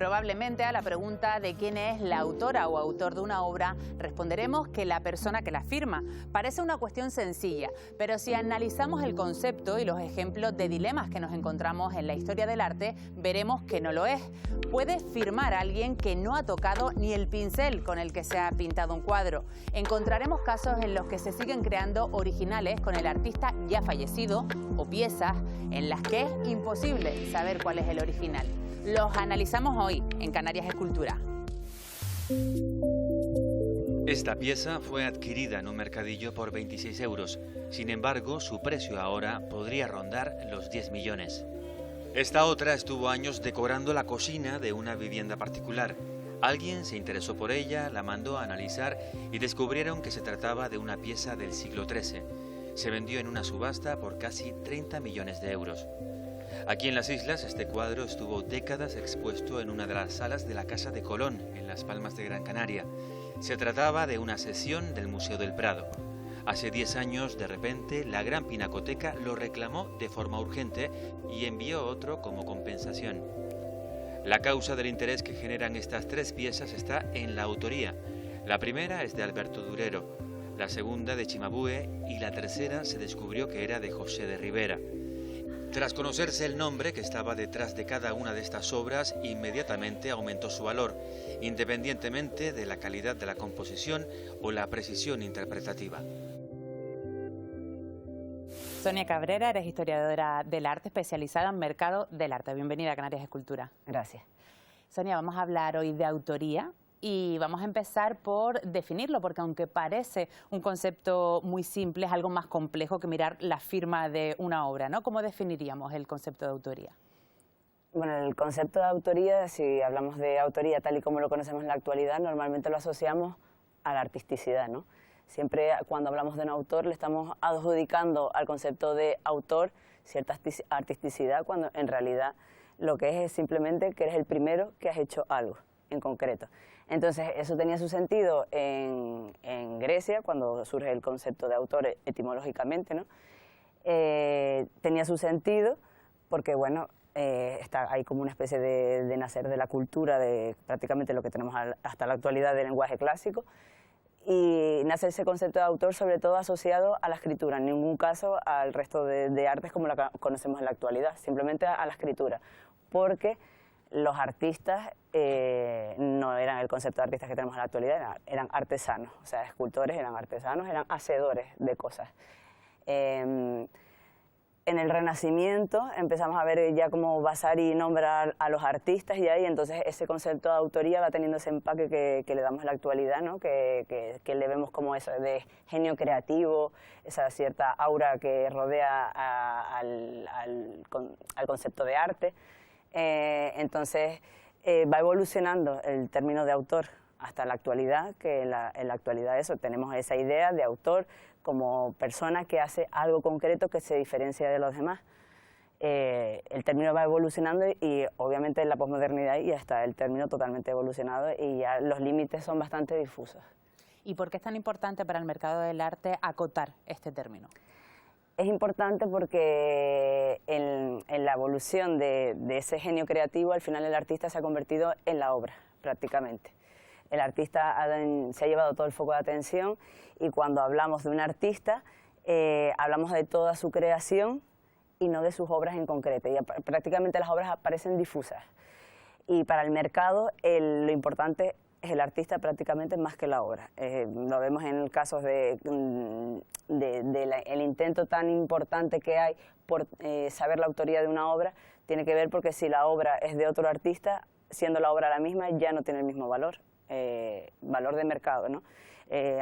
Probablemente a la pregunta de quién es la autora o autor de una obra responderemos que la persona que la firma. Parece una cuestión sencilla, pero si analizamos el concepto y los ejemplos de dilemas que nos encontramos en la historia del arte, veremos que no lo es. Puede firmar a alguien que no ha tocado ni el pincel con el que se ha pintado un cuadro. Encontraremos casos en los que se siguen creando originales con el artista ya fallecido o piezas en las que es imposible saber cuál es el original. Los analizamos hoy en Canarias Escultura. Esta pieza fue adquirida en un mercadillo por 26 euros. Sin embargo, su precio ahora podría rondar los 10 millones. Esta otra estuvo años decorando la cocina de una vivienda particular. Alguien se interesó por ella, la mandó a analizar y descubrieron que se trataba de una pieza del siglo XIII. Se vendió en una subasta por casi 30 millones de euros. Aquí en las islas, este cuadro estuvo décadas expuesto en una de las salas de la Casa de Colón, en Las Palmas de Gran Canaria. Se trataba de una sesión del Museo del Prado. Hace 10 años, de repente, la Gran Pinacoteca lo reclamó de forma urgente y envió otro como compensación. La causa del interés que generan estas tres piezas está en la autoría. La primera es de Alberto Durero, la segunda de Cimabue y la tercera se descubrió que era de José de Ribera. Tras conocerse el nombre que estaba detrás de cada una de estas obras, inmediatamente aumentó su valor, independientemente de la calidad de la composición o la precisión interpretativa. Sonia Cabrera, eres historiadora del arte especializada en mercado del arte. Bienvenida a Canarias Escultura. Gracias. Sonia, vamos a hablar hoy de autoría. Y vamos a empezar por definirlo, porque aunque parece un concepto muy simple, es algo más complejo que mirar la firma de una obra, ¿no? ¿Cómo definiríamos el concepto de autoría? Bueno, el concepto de autoría, si hablamos de autoría tal y como lo conocemos en la actualidad, normalmente lo asociamos a la artisticidad, ¿no? Siempre cuando hablamos de un autor le estamos adjudicando al concepto de autor cierta artisticidad, cuando en realidad lo que es simplemente que eres el primero que has hecho algo en concreto. Entonces, eso tenía su sentido en Grecia, cuando surge el concepto de autor etimológicamente, ¿no? Tenía su sentido porque, bueno, hay como una especie de nacer de la cultura, de prácticamente lo que tenemos hasta la actualidad del lenguaje clásico, y nace ese concepto de autor sobre todo asociado a la escritura, en ningún caso al resto de artes como la conocemos en la actualidad, simplemente a la escritura, porque los artistas no eran el concepto de artistas que tenemos en la actualidad, eran artesanos, o sea, escultores eran artesanos, eran hacedores de cosas. En el Renacimiento empezamos a ver ya cómo Vasari nombra a los artistas y ahí entonces ese concepto de autoría va teniendo ese empaque que le damos en la actualidad, ¿no? que le vemos como eso de genio creativo, esa cierta aura que rodea al concepto de arte. Entonces va evolucionando el término de autor hasta la actualidad, que en la actualidad eso, tenemos esa idea de autor como persona que hace algo concreto que se diferencia de los demás. El término va evolucionando y obviamente en la posmodernidad ya está el término totalmente evolucionado y ya los límites son bastante difusos. ¿Y por qué es tan importante para el mercado del arte acotar este término? Es importante porque en la evolución de ese genio creativo, al final el artista se ha convertido en la obra, prácticamente. El artista se ha llevado todo el foco de atención y cuando hablamos de un artista, hablamos de toda su creación y no de sus obras en concreto. Y prácticamente las obras aparecen difusas. Y para el mercado lo importante es el artista prácticamente más que la obra. Lo vemos en casos el intento tan importante que hay por saber la autoría de una obra, tiene que ver porque si la obra es de otro artista, siendo la obra la misma, ya no tiene el mismo valor, valor de mercado, ¿no?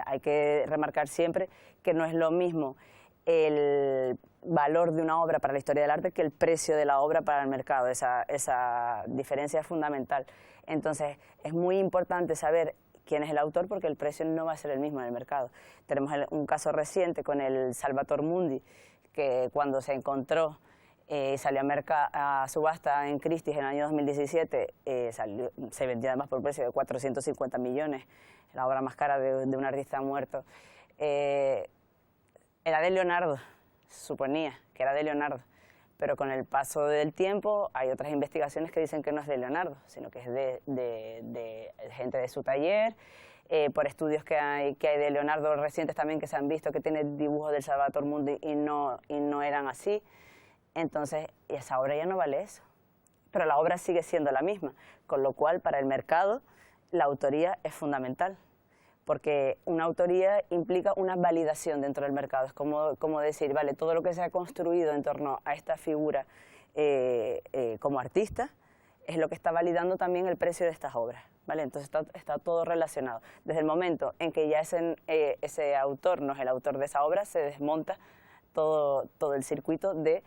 Hay que remarcar siempre que no es lo mismo el valor de una obra para la historia del arte que el precio de la obra para el mercado. Esa diferencia es fundamental. Entonces, es muy importante saber quién es el autor porque el precio no va a ser el mismo en el mercado. Tenemos un caso reciente con el Salvator Mundi, que cuando se encontró, salió a subasta en Christie's en el año 2017, se vendió además por precio de 450 millones, la obra más cara de un artista muerto. Era de Leonardo, se suponía que era de Leonardo, pero con el paso del tiempo hay otras investigaciones que dicen que no es de Leonardo, sino que es de gente de su taller, por estudios que hay de Leonardo recientes también que se han visto que tiene dibujos del Salvator Mundi y no eran así. Entonces, esa obra ya no vale eso, pero la obra sigue siendo la misma, con lo cual para el mercado la autoría es fundamental, porque una autoría implica una validación dentro del mercado. Es como decir, vale, todo lo que se ha construido en torno a esta figura como artista es lo que está validando también el precio de estas obras, ¿vale? Entonces está todo relacionado. Desde el momento en que ya ese autor no es el autor de esa obra, se desmonta todo el circuito de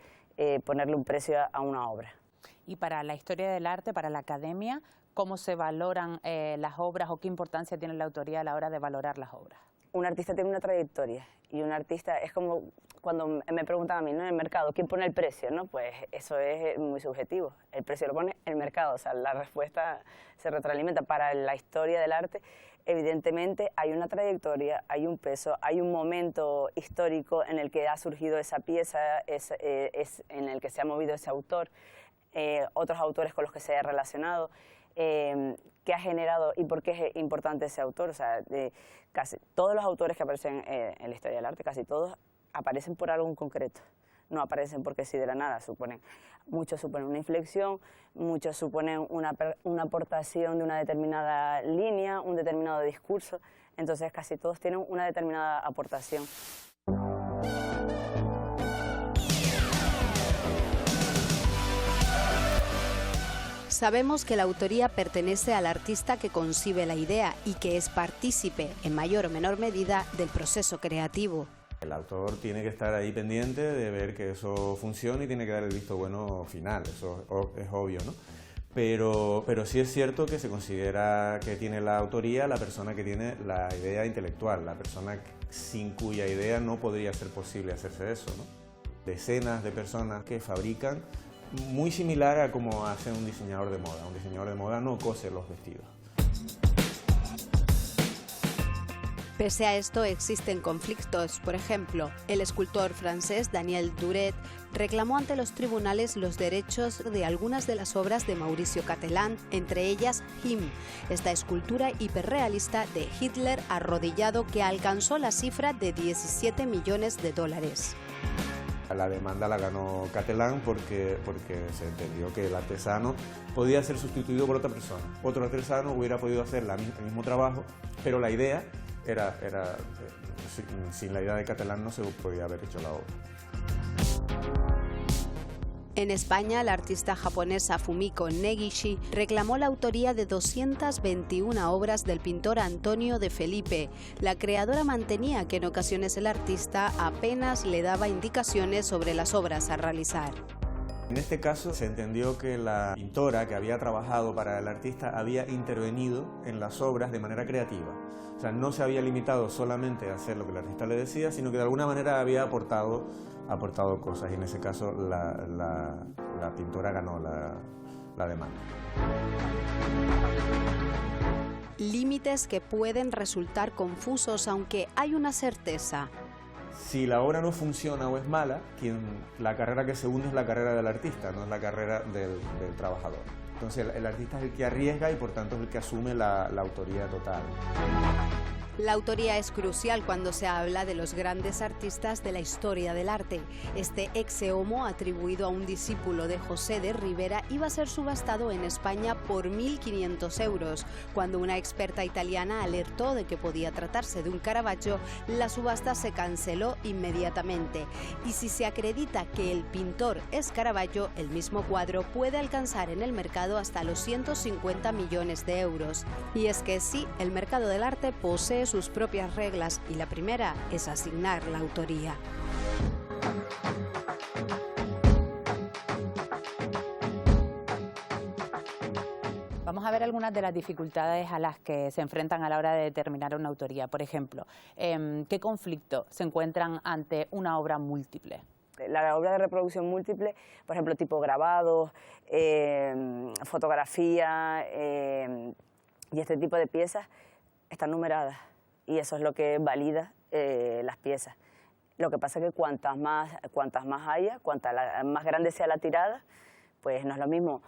ponerle un precio a una obra. Y para la historia del arte, para la academia, ¿cómo se valoran las obras o qué importancia tiene la autoría a la hora de valorar las obras? Un artista tiene una trayectoria y un artista es como cuando me preguntan a mí, ¿no? En el mercado, ¿quién pone el precio? ¿No? Pues eso es muy subjetivo. El precio lo pone el mercado, o sea, la respuesta se retroalimenta. Para la historia del arte, evidentemente hay una trayectoria, hay un peso, hay un momento histórico en el que ha surgido esa pieza, en el que se ha movido ese autor, otros autores con los que se ha relacionado. ¿Qué ha generado y por qué es importante ese autor? O sea, casi todos los autores que aparecen en la historia del arte, casi todos, aparecen por algo en concreto. No aparecen porque sí de la nada, muchos suponen una inflexión, muchos suponen una aportación de una determinada línea, un determinado discurso. Entonces casi todos tienen una determinada aportación. Sabemos que la autoría pertenece al artista que concibe la idea y que es partícipe, en mayor o menor medida, del proceso creativo. El autor tiene que estar ahí pendiente de ver que eso funcione y tiene que dar el visto bueno final, eso es obvio, ¿no? Pero sí es cierto que se considera que tiene la autoría la persona que tiene la idea intelectual, la persona sin cuya idea no podría ser posible hacerse eso, ¿no? Decenas de personas que fabrican, muy similar a como hace un diseñador de moda. Un diseñador de moda no cose los vestidos. Pese a esto, existen conflictos. Por ejemplo, el escultor francés Daniel Duret reclamó ante los tribunales los derechos de algunas de las obras de Mauricio Cattelan, entre ellas Him, esta escultura hiperrealista de Hitler arrodillado que alcanzó la cifra de 17 millones de dólares. La demanda la ganó Cattelan porque se entendió que el artesano podía ser sustituido por otra persona. Otro artesano hubiera podido hacer el mismo trabajo, pero la idea sin la idea de Cattelan no se podía haber hecho la obra. En España, la artista japonesa Fumiko Negishi reclamó la autoría de 221 obras del pintor Antonio de Felipe. La creadora mantenía que en ocasiones el artista apenas le daba indicaciones sobre las obras a realizar. En este caso se entendió que la pintora que había trabajado para el artista había intervenido en las obras de manera creativa. O sea, no se había limitado solamente a hacer lo que el artista le decía, sino que de alguna manera había aportado cosas, y en ese caso la pintora ganó la demanda. Límites que pueden resultar confusos, aunque hay una certeza. Si la obra no funciona o es mala, la carrera que se hunde es la carrera del artista, no es la carrera del trabajador. Entonces el artista es el que arriesga y por tanto es el que asume la autoría total. La autoría es crucial cuando se habla de los grandes artistas de la historia del arte. Este ex homo, atribuido a un discípulo de José de Rivera, iba a ser subastado en España por 1.500 euros. Cuando una experta italiana alertó de que podía tratarse de un Caravaggio, la subasta se canceló inmediatamente. Y si se acredita que el pintor es Caravaggio, el mismo cuadro puede alcanzar en el mercado hasta los 150 millones de euros. Y es que sí, el mercado del arte posee sus propias reglas y la primera es asignar la autoría. Vamos a ver algunas de las dificultades a las que se enfrentan a la hora de determinar una autoría. Por ejemplo, ¿qué conflicto se encuentran ante una obra múltiple? La obra de reproducción múltiple, por ejemplo, tipo grabados, fotografía y este tipo de piezas, están numeradas y eso es lo que valida las piezas. Lo que pasa es que cuantas más haya, más grande sea la tirada, pues no es lo mismo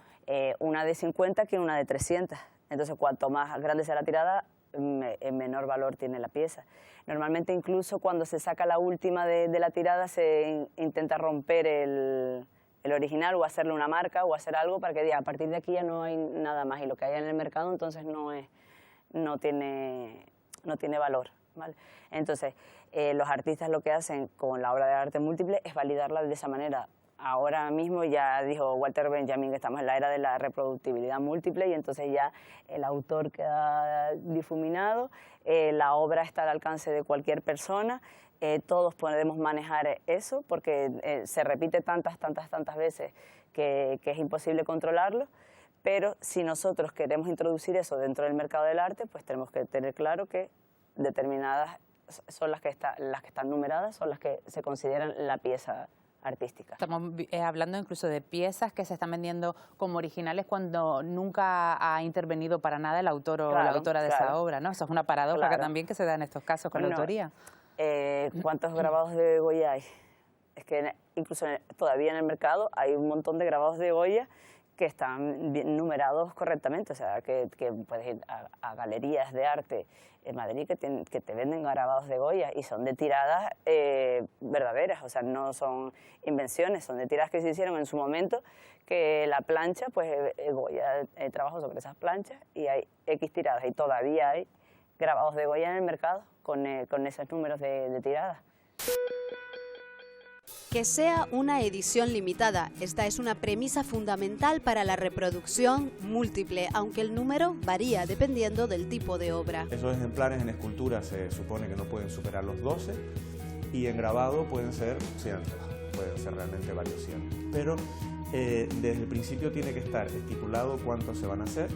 una de 50 que una de 300. Entonces, cuanto más grande sea la tirada, menor valor tiene la pieza. Normalmente, incluso cuando se saca la última de la tirada, se intenta romper el original o hacerle una marca o hacer algo para que diga, a partir de aquí ya no hay nada más, y lo que hay en el mercado entonces no tiene valor, ¿vale? Entonces, los artistas lo que hacen con la obra de arte múltiple es validarla de esa manera. Ahora mismo ya dijo Walter Benjamin que estamos en la era de la reproductibilidad múltiple, y entonces ya el autor queda difuminado, la obra está al alcance de cualquier persona, todos podemos manejar eso porque se repite tantas veces que es imposible controlarlo. Pero si nosotros queremos introducir eso dentro del mercado del arte, pues tenemos que tener claro que determinadas son las que están numeradas, son las que se consideran la pieza artística. Estamos hablando incluso de piezas que se están vendiendo como originales cuando nunca ha intervenido para nada el autor o la autora de esa obra, ¿no? Eso es una paradoja que también que se da en estos casos con la autoría. ¿Cuántos grabados de Goya hay? Es que incluso todavía en el mercado hay un montón de grabados de Goya que están numerados correctamente, o sea, que puedes ir a galerías de arte en Madrid que te venden grabados de Goya y son de tiradas verdaderas, o sea, no son invenciones, son de tiradas que se hicieron en su momento, que la plancha, pues Goya trabajó sobre esas planchas y hay X tiradas, y todavía hay grabados de Goya en el mercado con esos números de tiradas. Que sea una edición limitada. Esta es una premisa fundamental para la reproducción múltiple, aunque el número varía dependiendo del tipo de obra. Esos ejemplares en escultura se supone que no pueden superar los 12 y en grabado pueden ser cientos, pueden ser realmente varios cientos. Pero desde el principio tiene que estar estipulado cuántos se van a hacer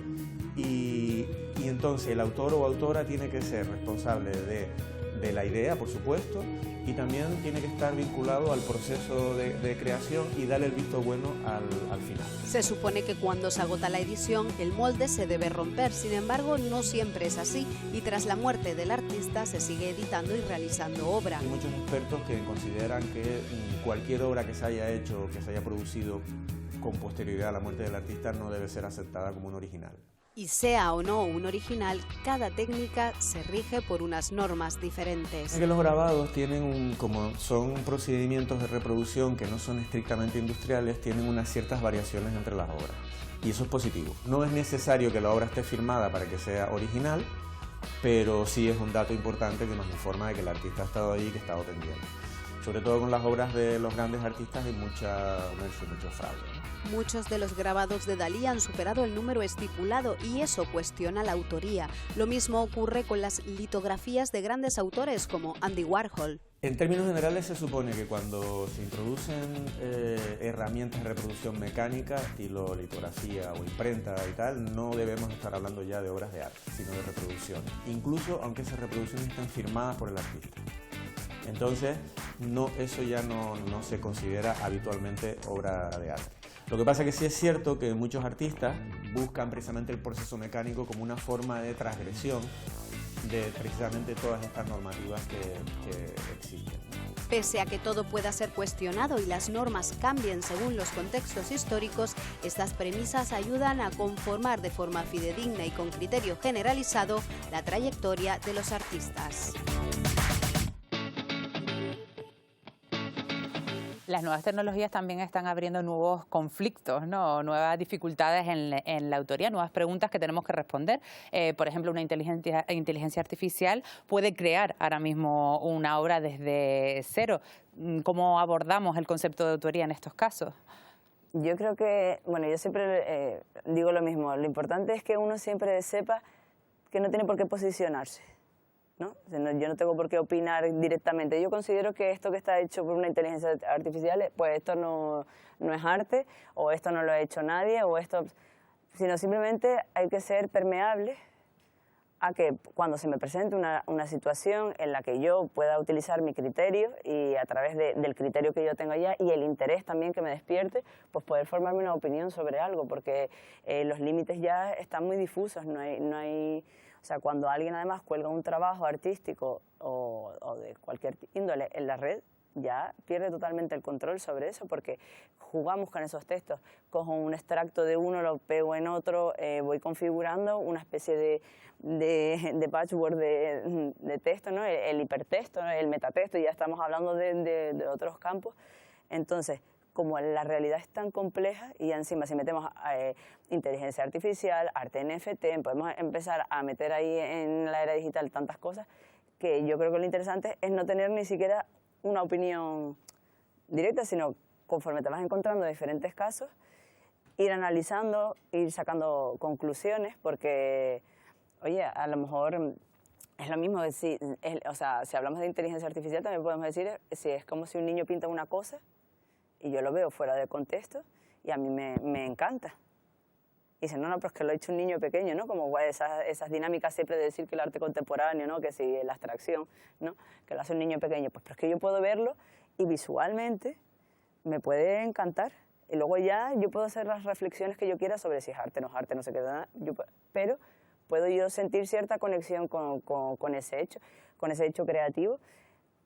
y entonces el autor o autora tiene que ser responsable de la idea, por supuesto, y también tiene que estar vinculado al proceso de creación y darle el visto bueno al final. Se supone que cuando se agota la edición, el molde se debe romper, sin embargo, no siempre es así, y tras la muerte del artista se sigue editando y realizando obra. Hay muchos expertos que consideran que cualquier obra que se haya hecho, que se haya producido con posterioridad a la muerte del artista, no debe ser aceptada como un original. Y sea o no un original, cada técnica se rige por unas normas diferentes. Es que los grabados tienen, como son procedimientos de reproducción que no son estrictamente industriales, tienen unas ciertas variaciones entre las obras. Y eso es positivo. No es necesario que la obra esté firmada para que sea original, pero sí es un dato importante que nos informa de que el artista ha estado ahí y que ha estado pendiente. Sobre todo con las obras de los grandes artistas hay mucho fraude, ¿no? Muchos de los grabados de Dalí han superado el número estipulado y eso cuestiona la autoría. Lo mismo ocurre con las litografías de grandes autores como Andy Warhol. En términos generales se supone que cuando se introducen herramientas de reproducción mecánica, estilo litografía o imprenta y tal, no debemos estar hablando ya de obras de arte, sino de reproducciones. Incluso aunque esas reproducciones estén firmadas por el artista. Entonces, eso ya no se considera habitualmente obra de arte. Lo que pasa es que sí es cierto que muchos artistas buscan precisamente el proceso mecánico como una forma de transgresión de precisamente todas estas normativas que existen. Pese a que todo pueda ser cuestionado y las normas cambien según los contextos históricos, estas premisas ayudan a conformar de forma fidedigna y con criterio generalizado la trayectoria de los artistas. Las nuevas tecnologías también están abriendo nuevos conflictos, ¿no? Nuevas dificultades en la autoría, nuevas preguntas que tenemos que responder. Por ejemplo, una inteligencia artificial puede crear ahora mismo una obra desde cero. ¿Cómo abordamos el concepto de autoría en estos casos? Yo creo que, bueno, yo siempre digo lo mismo. Lo importante es que uno siempre sepa que no tiene por qué posicionarse, ¿no? Yo no tengo por qué opinar directamente. Yo considero que esto que está hecho por una inteligencia artificial, pues esto no es arte, o esto no lo ha hecho nadie, sino simplemente hay que ser permeable a que cuando se me presente una situación en la que yo pueda utilizar mi criterio y a través del criterio que yo tengo ya y el interés también que me despierte, pues poder formarme una opinión sobre algo, porque los límites ya están muy difusos, no hay o sea, cuando alguien además cuelga un trabajo artístico o de cualquier índole en la red, ya pierde totalmente el control sobre eso, porque jugamos con esos textos. Cojo un extracto de uno, lo pego en otro, voy configurando una especie de patchwork de texto, ¿no? El hipertexto, ¿no? El metatexto, ya estamos hablando de otros campos. Entonces, como la realidad es tan compleja y encima si metemos inteligencia artificial, arte NFT, podemos empezar a meter ahí en la era digital tantas cosas, que yo creo que lo interesante es no tener ni siquiera una opinión directa, sino conforme te vas encontrando diferentes casos, ir analizando, ir sacando conclusiones, porque, oye, a lo mejor es lo mismo, si hablamos de inteligencia artificial también podemos decir si es como si un niño pinta una cosa y yo lo veo fuera de contexto y a mí me encanta. Y dicen, no, pero es que lo ha hecho un niño pequeño, ¿no? Como esas dinámicas siempre de decir que el arte contemporáneo, ¿no? Que si la abstracción, ¿no? Que lo hace un niño pequeño. Pues pero es que yo puedo verlo y visualmente me puede encantar. Y luego ya yo puedo hacer las reflexiones que yo quiera sobre si es arte, no sé qué, pero puedo yo sentir cierta conexión con ese hecho creativo.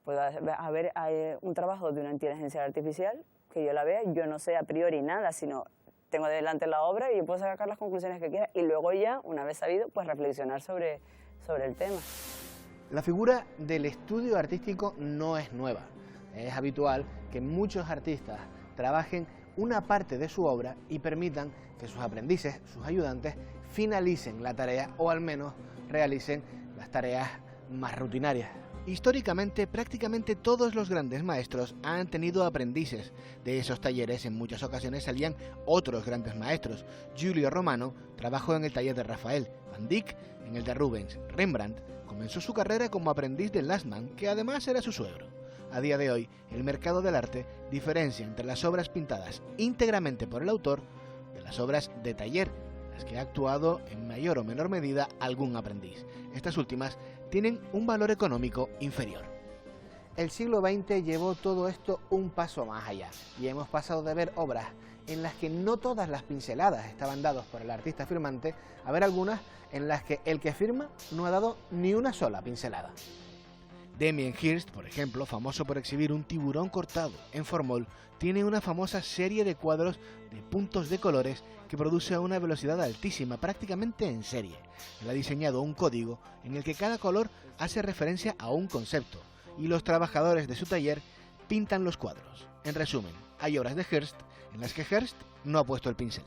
Puede haber un trabajo de una inteligencia artificial que yo la vea, yo no sé a priori nada, sino tengo delante la obra y yo puedo sacar las conclusiones que quiera y luego ya, una vez sabido, pues reflexionar sobre el tema. La figura del estudio artístico no es nueva. Es habitual que muchos artistas trabajen una parte de su obra y permitan que sus aprendices, sus ayudantes, finalicen la tarea o al menos realicen las tareas más rutinarias. Históricamente, prácticamente todos los grandes maestros han tenido aprendices. De esos talleres, en muchas ocasiones salían otros grandes maestros. Giulio Romano trabajó en el taller de Rafael, Van Dyck en el de Rubens. Rembrandt comenzó su carrera como aprendiz de Lastman, que además era su suegro. A día de hoy, el mercado del arte diferencia entre las obras pintadas íntegramente por el autor de las obras de taller, las que ha actuado en mayor o menor medida algún aprendiz. Estas últimas tienen un valor económico inferior. El siglo XX llevó todo esto un paso más allá y hemos pasado de ver obras en las que no todas las pinceladas estaban dadas por el artista firmante a ver algunas en las que el que firma no ha dado ni una sola pincelada. Damien Hirst, por ejemplo, famoso por exhibir un tiburón cortado en formol, tiene una famosa serie de cuadros de puntos de colores que produce a una velocidad altísima, prácticamente en serie. Él ha diseñado un código en el que cada color hace referencia a un concepto, y los trabajadores de su taller pintan los cuadros. En resumen, hay obras de Hirst en las que Hirst no ha puesto el pincel.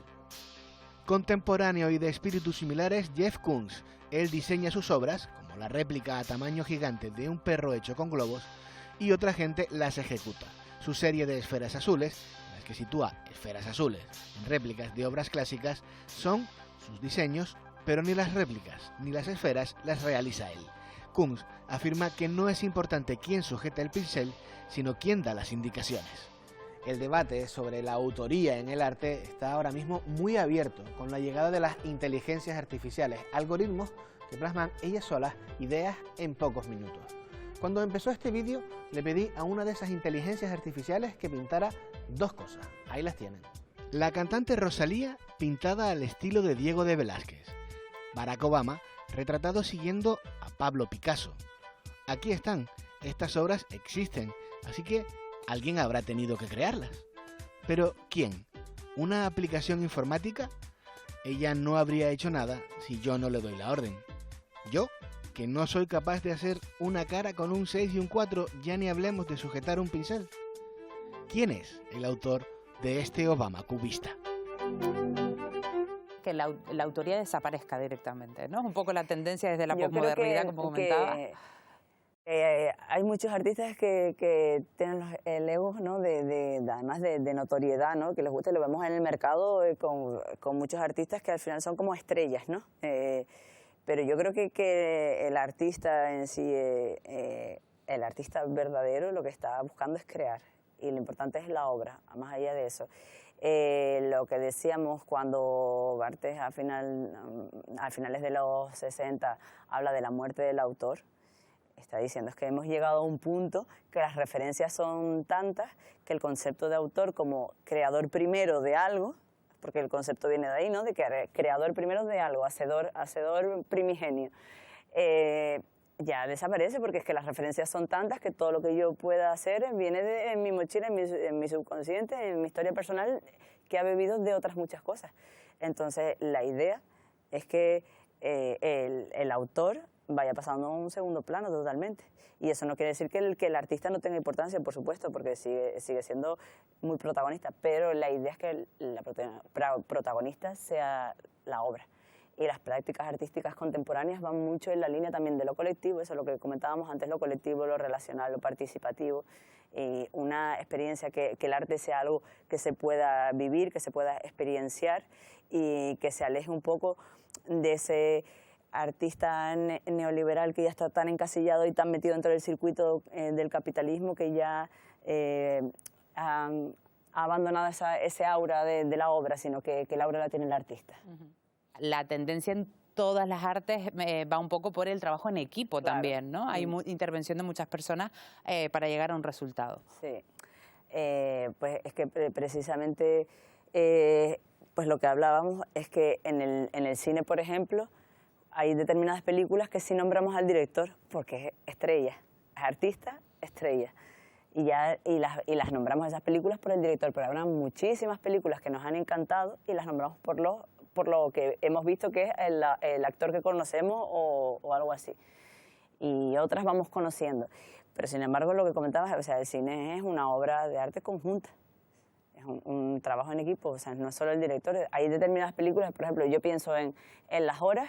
Contemporáneo y de espíritus similares, Jeff Koons. Él diseña sus obras, como la réplica a tamaño gigante de un perro hecho con globos, y otra gente las ejecuta. Su serie de esferas azules, en las que sitúa esferas azules en réplicas de obras clásicas, son sus diseños, pero ni las réplicas ni las esferas las realiza él. Koons afirma que no es importante quién sujeta el pincel, sino quién da las indicaciones. El debate sobre la autoría en el arte está ahora mismo muy abierto con la llegada de las inteligencias artificiales, algoritmos que plasman ellas solas ideas en pocos minutos. Cuando empezó este vídeo le pedí a una de esas inteligencias artificiales que pintara dos cosas. Ahí las tienen. La cantante Rosalía pintada al estilo de Diego de Velázquez. Barack Obama retratado siguiendo a Pablo Picasso. Aquí están, estas obras existen, así que alguien habrá tenido que crearlas. Pero ¿quién? ¿Una aplicación informática? Ella no habría hecho nada si yo no le doy la orden. ¿Yo? Que no soy capaz de hacer una cara con un 6 y un 4, ya ni hablemos de sujetar un pincel. ¿Quién es el autor de este Obama cubista? Que la autoría desaparezca directamente, ¿no? Un poco la tendencia desde la posmodernidad, como comentaba. Hay muchos artistas que tienen el ego, ¿no? Además de notoriedad, ¿no? Que les gusta, lo vemos en el mercado con muchos artistas que al final son como estrellas, ¿no? Pero yo creo que el artista en sí, el artista verdadero, lo que está buscando es crear. Y lo importante es la obra, más allá de eso. Lo que decíamos cuando Barthes a finales de los 60 habla de la muerte del autor, está diciendo es que hemos llegado a un punto que las referencias son tantas que el concepto de autor como creador primero de algo, porque el concepto viene de ahí, ¿no? De que creador primero de algo, hacedor primigenio, ya desaparece, porque es que las referencias son tantas que todo lo que yo pueda hacer viene en mi mochila, en mi subconsciente, en mi historia personal, que ha bebido de otras muchas cosas. Entonces, la idea es que el autor vaya pasando a un segundo plano totalmente. Y eso no quiere decir que el artista no tenga importancia, por supuesto, porque sigue siendo muy protagonista, pero la idea es que la protagonista sea la obra. Y las prácticas artísticas contemporáneas van mucho en la línea también de lo colectivo, eso es lo que comentábamos antes, lo colectivo, lo relacional, lo participativo, y una experiencia que el arte sea algo que se pueda vivir, que se pueda experienciar y que se aleje un poco de ese artista neoliberal que ya está tan encasillado y tan metido dentro del circuito del capitalismo que ya ha abandonado ese aura de la obra, sino que el aura la tiene el artista. La tendencia en todas las artes va un poco por el trabajo en equipo, claro, también, ¿no? Hay intervención de muchas personas para llegar a un resultado. Sí, pues es que precisamente pues lo que hablábamos es que en el cine, por ejemplo, hay determinadas películas que sí nombramos al director porque es estrella, es artista, estrella. Y las nombramos esas películas por el director, pero habrá muchísimas películas que nos han encantado y las nombramos por lo que hemos visto que es el actor que conocemos o algo así. Y otras vamos conociendo. Pero sin embargo, lo que comentabas, o sea, el cine es una obra de arte conjunta. Es un trabajo en equipo, o sea, no es solo el director. Hay determinadas películas, por ejemplo, yo pienso en Las Horas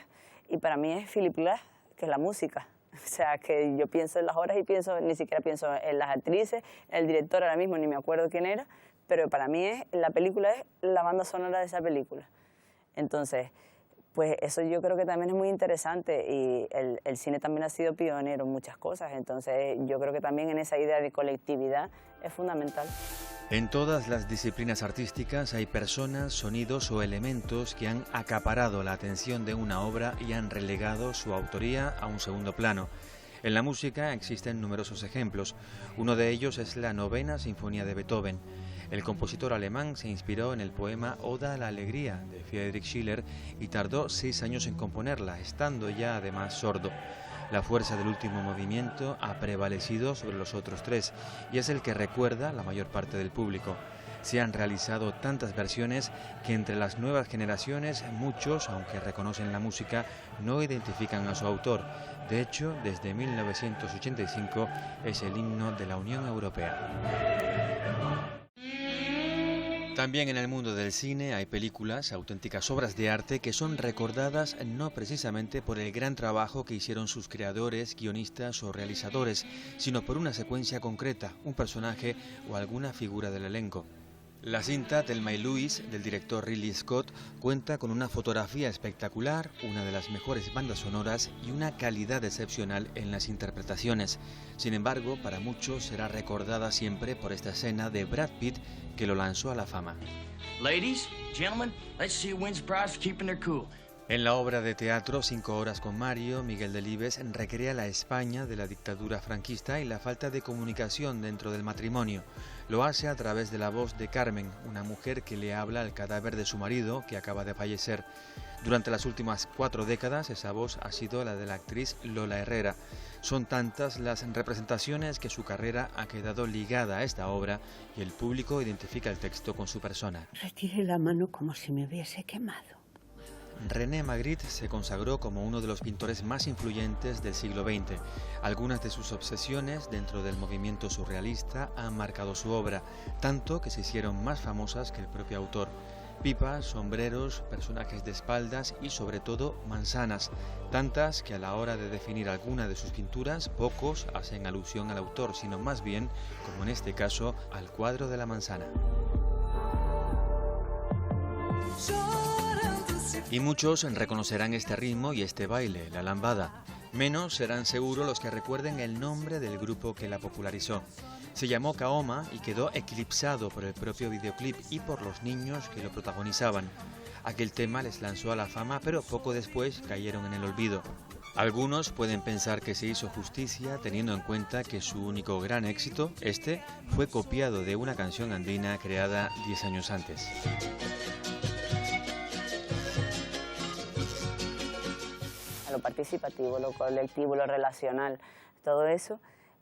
y para mí es Philip Glass, que es la música. O sea, que yo pienso en Las Horas y ni siquiera pienso en las actrices, el director ahora mismo ni me acuerdo quién era, pero para mí la película es la banda sonora de esa película. Entonces, pues eso yo creo que también es muy interesante y el cine también ha sido pionero en muchas cosas, entonces yo creo que también en esa idea de colectividad es fundamental. En todas las disciplinas artísticas hay personas, sonidos o elementos que han acaparado la atención de una obra y han relegado su autoría a un segundo plano. En la música existen numerosos ejemplos. Uno de ellos es la Novena Sinfonía de Beethoven. El compositor alemán se inspiró en el poema Oda a la Alegría de Friedrich Schiller y tardó 6 años en componerla, estando ya además sordo. La fuerza del último movimiento ha prevalecido sobre los otros 3 y es el que recuerda la mayor parte del público. Se han realizado tantas versiones que entre las nuevas generaciones muchos, aunque reconocen la música, no identifican a su autor. De hecho, desde 1985 es el himno de la Unión Europea. También en el mundo del cine hay películas, auténticas obras de arte que son recordadas no precisamente por el gran trabajo que hicieron sus creadores, guionistas o realizadores, sino por una secuencia concreta, un personaje o alguna figura del elenco. La cinta Thelma y Louise, del director Ridley Scott, cuenta con una fotografía espectacular, una de las mejores bandas sonoras y una calidad excepcional en las interpretaciones. Sin embargo, para muchos será recordada siempre por esta escena de Brad Pitt que lo lanzó a la fama. Ladies, gentlemen, let's see who wins the prize for keeping their cool. En la obra de teatro 5 horas con Mario, Miguel Delibes recrea la España de la dictadura franquista y la falta de comunicación dentro del matrimonio. Lo hace a través de la voz de Carmen, una mujer que le habla al cadáver de su marido que acaba de fallecer. Durante las últimas 4 décadas esa voz ha sido la de la actriz Lola Herrera. Son tantas las representaciones que su carrera ha quedado ligada a esta obra y el público identifica el texto con su persona. Retiré la mano como si me hubiese quemado. René Magritte se consagró como uno de los pintores más influyentes del siglo XX. Algunas de sus obsesiones dentro del movimiento surrealista han marcado su obra, tanto que se hicieron más famosas que el propio autor. Pipas, sombreros, personajes de espaldas y sobre todo manzanas, tantas que a la hora de definir alguna de sus pinturas pocos hacen alusión al autor, sino más bien, como en este caso, al cuadro de la manzana. Y muchos reconocerán este ritmo y este baile, la lambada. Menos serán seguro los que recuerden el nombre del grupo que la popularizó. Se llamó Kaoma y quedó eclipsado por el propio videoclip y por los niños que lo protagonizaban. Aquel tema les lanzó a la fama, pero poco después cayeron en el olvido. Algunos pueden pensar que se hizo justicia teniendo en cuenta que su único gran éxito, fue copiado de una canción andina creada 10 años antes. lo participativo, lo colectivo, lo relacional, todo eso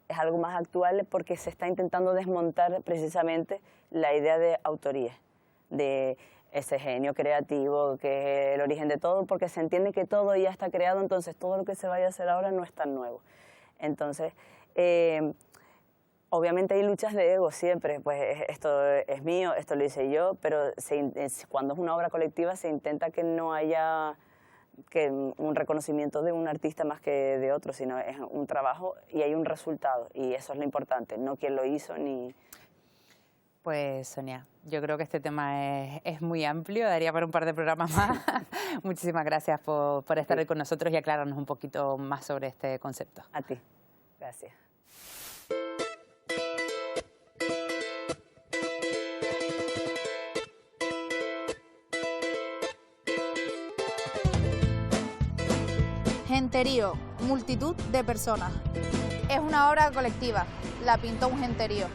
es algo más actual porque se está intentando desmontar precisamente la idea de autoría, de ese genio creativo que es el origen de todo, porque se entiende que todo ya está creado, entonces todo lo que se vaya a hacer ahora no es tan nuevo. Entonces, obviamente hay luchas de ego siempre, pues esto es mío, esto lo hice yo, pero cuando es una obra colectiva se intenta que no haya un reconocimiento de un artista más que de otro, sino es un trabajo y hay un resultado, y eso es lo importante, no quién lo hizo ni... Pues Sonia, yo creo que este tema es muy amplio, daría para un par de programas más. Muchísimas gracias por estar hoy con nosotros y aclararnos un poquito más sobre este concepto. A ti, gracias. Genterío, multitud de personas. Es una obra colectiva, la pintó un genterío.